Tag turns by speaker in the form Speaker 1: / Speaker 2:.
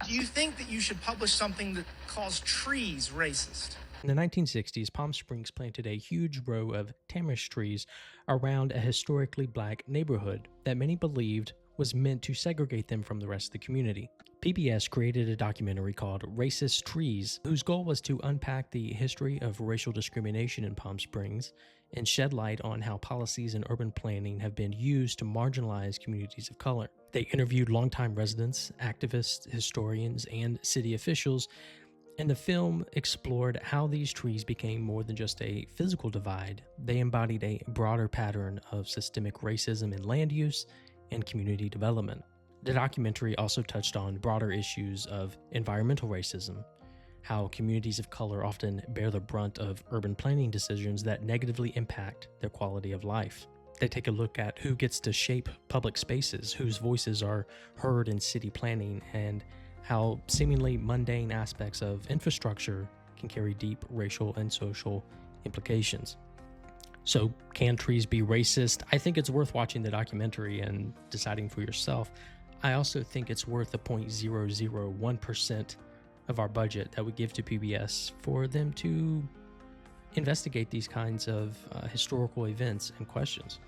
Speaker 1: Do you think that you should publish something that calls trees racist?
Speaker 2: In the 1960s, Palm Springs planted a huge row of tamarisk trees around a historically black neighborhood that many believed was meant to segregate them from the rest of the community. PBS created a documentary called Racist Trees, whose goal was to unpack the history of racial discrimination in Palm Springs and shed light on how policies and urban planning have been used to marginalize communities of color. They interviewed longtime residents, activists, historians, and city officials, and the film explored how these trees became more than just a physical divide. They embodied a broader pattern of systemic racism in land use and community development. The documentary also touched on broader issues of environmental racism, how communities of color often bear the brunt of urban planning decisions that negatively impact their quality of life. They take a look at who gets to shape public spaces, whose voices are heard in city planning, and how seemingly mundane aspects of infrastructure can carry deep racial and social implications. So, can trees be racist? I think it's worth watching the documentary and deciding for yourself. I also think it's worth the 0.001% of our budget that we give to PBS for them to investigate these kinds of historical events and questions.